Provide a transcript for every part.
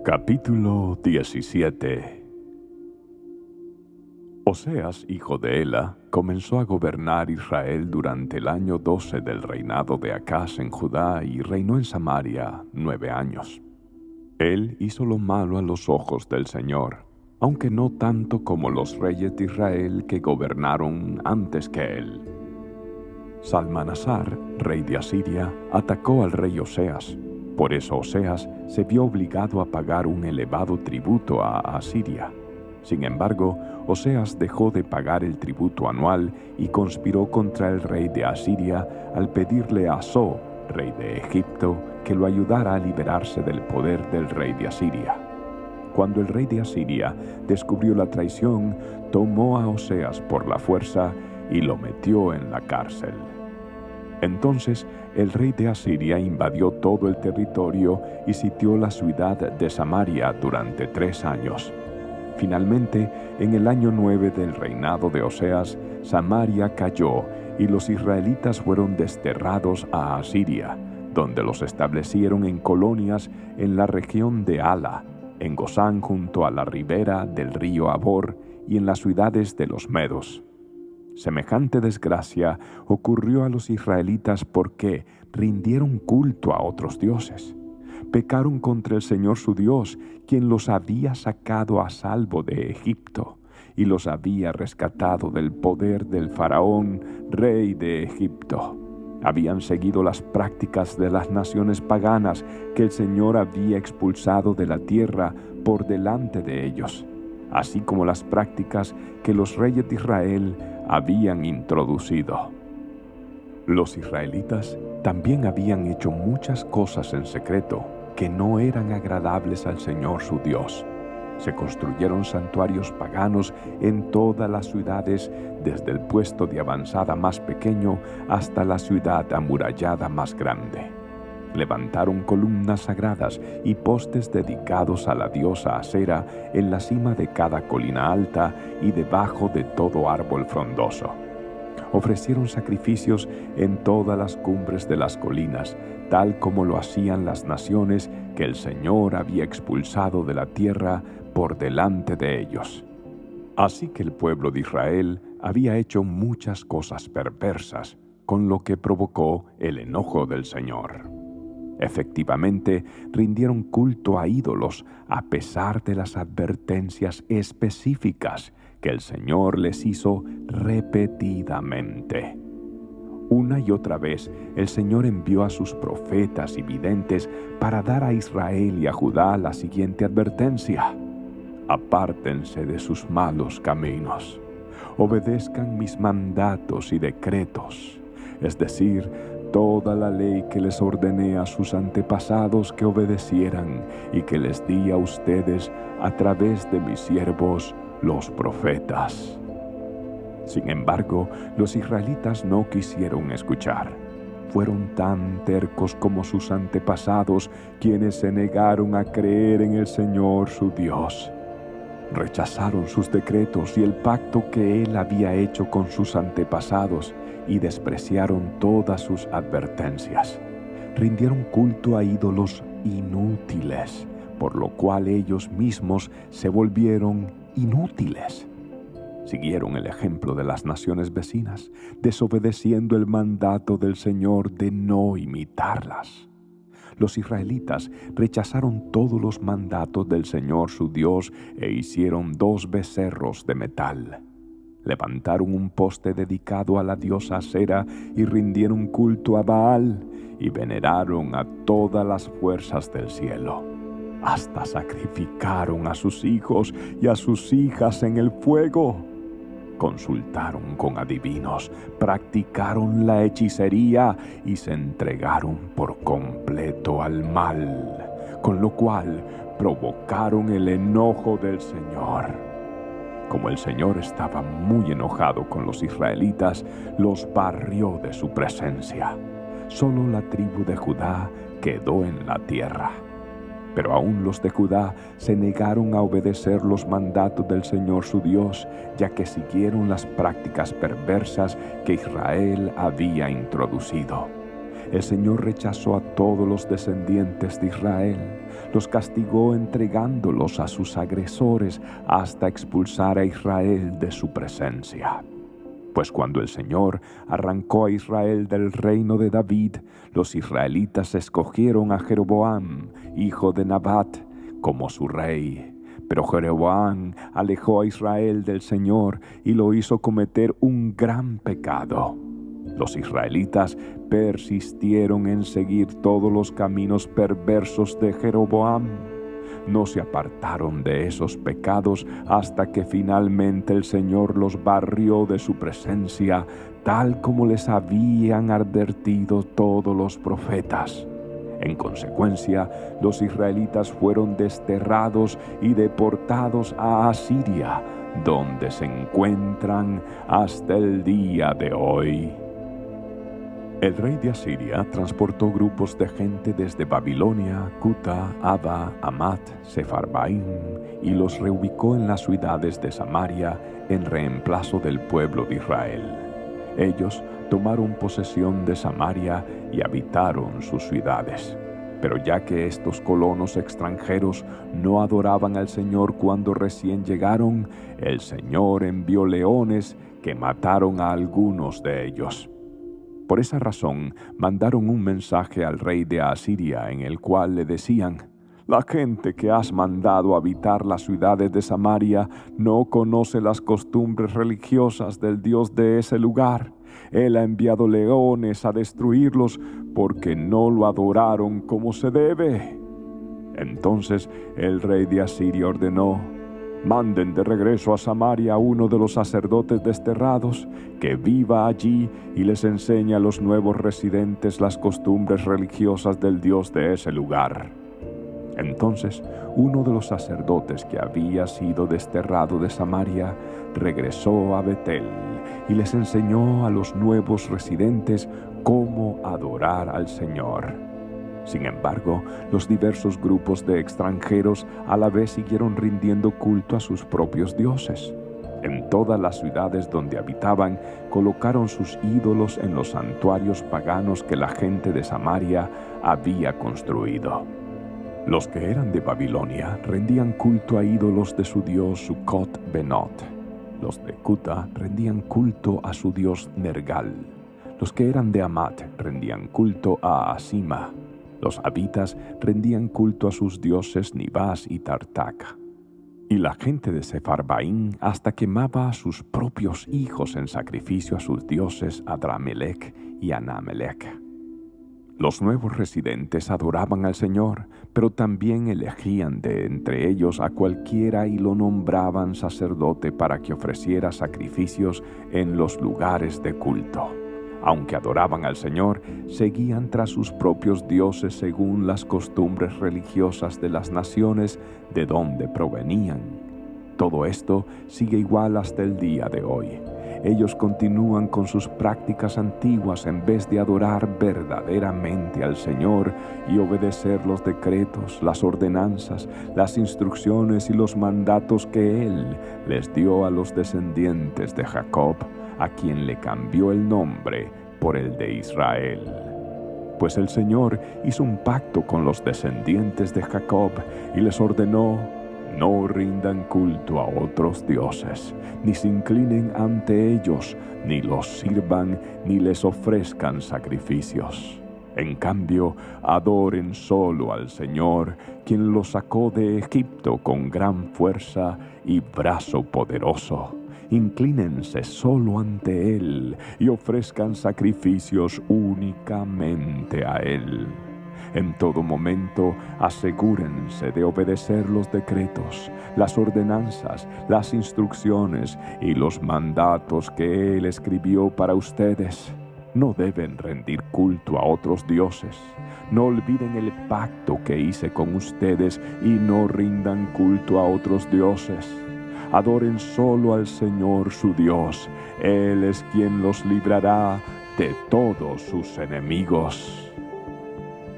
Capítulo 17. Oseas, hijo de Ela, comenzó a gobernar Israel durante el año 12 del reinado de Acaz en Judá y reinó en Samaria 9 años. Él hizo lo malo a los ojos del Señor, aunque no tanto como los reyes de Israel que gobernaron antes que él. Salmanasar, rey de Asiria, atacó al rey Oseas. Por eso Oseas se vio obligado a pagar un elevado tributo a Asiria. Sin embargo, Oseas dejó de pagar el tributo anual y conspiró contra el rey de Asiria al pedirle a So, rey de Egipto, que lo ayudara a liberarse del poder del rey de Asiria. Cuando el rey de Asiria descubrió la traición, tomó a Oseas por la fuerza y lo metió en la cárcel. Entonces el rey de Asiria invadió todo el territorio y sitió la ciudad de Samaria durante 3 años. Finalmente, en el año 9 del reinado de Oseas, Samaria cayó y los israelitas fueron desterrados a Asiria, donde los establecieron en colonias en la región de Hala, en Gozán junto a la ribera del río Abor y en las ciudades de los Medos. Semejante desgracia ocurrió a los israelitas porque rindieron culto a otros dioses. Pecaron contra el Señor su Dios, quien los había sacado a salvo de Egipto y los había rescatado del poder del faraón, rey de Egipto. Habían seguido las prácticas de las naciones paganas que el Señor había expulsado de la tierra por delante de ellos, así como las prácticas que los reyes de Israel habían introducido. Los israelitas también habían hecho muchas cosas en secreto que no eran agradables al Señor su Dios. Se construyeron santuarios paganos en todas las ciudades, desde el puesto de avanzada más pequeño hasta la ciudad amurallada más grande. Levantaron columnas sagradas y postes dedicados a la diosa Asera en la cima de cada colina alta y debajo de todo árbol frondoso. Ofrecieron sacrificios en todas las cumbres de las colinas, tal como lo hacían las naciones que el Señor había expulsado de la tierra por delante de ellos. Así que el pueblo de Israel había hecho muchas cosas perversas, con lo que provocó el enojo del Señor. Efectivamente, rindieron culto a ídolos a pesar de las advertencias específicas que el Señor les hizo repetidamente. Una y otra vez, el Señor envió a sus profetas y videntes para dar a Israel y a Judá la siguiente advertencia: apártense de sus malos caminos, obedezcan mis mandatos y decretos, es decir, toda la ley que les ordené a sus antepasados que obedecieran y que les di a ustedes a través de mis siervos, los profetas. Sin embargo, los israelitas no quisieron escuchar. Fueron tan tercos como sus antepasados, quienes se negaron a creer en el Señor su Dios. Rechazaron sus decretos y el pacto que Él había hecho con sus antepasados y despreciaron todas sus advertencias. Rindieron culto a ídolos inútiles, por lo cual ellos mismos se volvieron inútiles. Siguieron el ejemplo de las naciones vecinas, desobedeciendo el mandato del Señor de no imitarlas. Los israelitas rechazaron todos los mandatos del Señor su Dios e hicieron 2 becerros de metal. Levantaron un poste dedicado a la diosa Asera y rindieron culto a Baal y veneraron a todas las fuerzas del cielo. Hasta sacrificaron a sus hijos y a sus hijas en el fuego. Consultaron con adivinos, practicaron la hechicería y se entregaron por completo al mal, con lo cual provocaron el enojo del Señor. Como el Señor estaba muy enojado con los israelitas, los barrió de su presencia. Solo la tribu de Judá quedó en la tierra. Pero aún los de Judá se negaron a obedecer los mandatos del Señor su Dios, ya que siguieron las prácticas perversas que Israel había introducido. el Señor rechazó a todos los descendientes de Israel, los castigó entregándolos a sus agresores hasta expulsar a Israel de su presencia. Pues cuando el Señor arrancó a Israel del reino de David, los israelitas escogieron a Jeroboam, hijo de Nabat, como su rey. Pero Jeroboam alejó a Israel del Señor y lo hizo cometer un gran pecado. Los israelitas persistieron en seguir todos los caminos perversos de Jeroboam. No se apartaron de esos pecados hasta que finalmente el Señor los barrió de su presencia, tal como les habían advertido todos los profetas. En consecuencia, los israelitas fueron desterrados y deportados a Asiria, donde se encuentran hasta el día de hoy. El rey de Asiria transportó grupos de gente desde Babilonia, Cuta, Ava, Hamat, Sefarbaim y los reubicó en las ciudades de Samaria en reemplazo del pueblo de Israel. Ellos tomaron posesión de Samaria y habitaron sus ciudades. Pero ya que estos colonos extranjeros no adoraban al Señor cuando recién llegaron, el Señor envió leones que mataron a algunos de ellos. Por esa razón, mandaron un mensaje al rey de Asiria en el cual le decían: «La gente que has mandado a habitar las ciudades de Samaria no conoce las costumbres religiosas del Dios de ese lugar. Él ha enviado leones a destruirlos porque no lo adoraron como se debe». Entonces el rey de Asiria ordenó: «Manden de regreso a Samaria a uno de los sacerdotes desterrados, que viva allí y les enseñe a los nuevos residentes las costumbres religiosas del Dios de ese lugar». Entonces, uno de los sacerdotes que había sido desterrado de Samaria regresó a Betel y les enseñó a los nuevos residentes cómo adorar al Señor. Sin embargo, los diversos grupos de extranjeros a la vez siguieron rindiendo culto a sus propios dioses. En todas las ciudades donde habitaban, colocaron sus ídolos en los santuarios paganos que la gente de Samaria había construido. Los que eran de Babilonia rendían culto a ídolos de su dios Sucot-Benot. Los de Cuta rendían culto a su dios Nergal. Los que eran de Hamat rendían culto a Asima. Los habitas rendían culto a sus dioses Nibás y Tartak. Y la gente de Sefarbaim hasta quemaba a sus propios hijos en sacrificio a sus dioses Adramelech y Anamelech. Los nuevos residentes adoraban al Señor, pero también elegían de entre ellos a cualquiera y lo nombraban sacerdote para que ofreciera sacrificios en los lugares de culto. Aunque adoraban al Señor, seguían tras sus propios dioses según las costumbres religiosas de las naciones de donde provenían. Todo esto sigue igual hasta el día de hoy. Ellos continúan con sus prácticas antiguas en vez de adorar verdaderamente al Señor y obedecer los decretos, las ordenanzas, las instrucciones y los mandatos que Él les dio a los descendientes de Jacob, a quien le cambió el nombre por el de Israel. Pues el Señor hizo un pacto con los descendientes de Jacob y les ordenó: no rindan culto a otros dioses, ni se inclinen ante ellos, ni los sirvan, ni les ofrezcan sacrificios. En cambio, adoren solo al Señor, quien los sacó de Egipto con gran fuerza y brazo poderoso. Inclínense solo ante Él y ofrezcan sacrificios únicamente a Él. En todo momento, asegúrense de obedecer los decretos, las ordenanzas, las instrucciones y los mandatos que Él escribió para ustedes. No deben rendir culto a otros dioses. No olviden el pacto que hice con ustedes y no rindan culto a otros dioses. Adoren solo al Señor su Dios. Él es quien los librará de todos sus enemigos.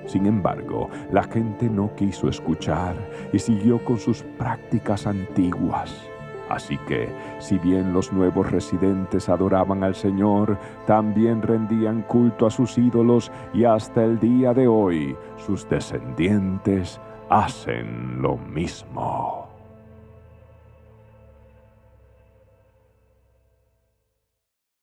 Sin embargo, la gente no quiso escuchar y siguió con sus prácticas antiguas. Así que, si bien los nuevos residentes adoraban al Señor, también rendían culto a sus ídolos y hasta el día de hoy sus descendientes hacen lo mismo.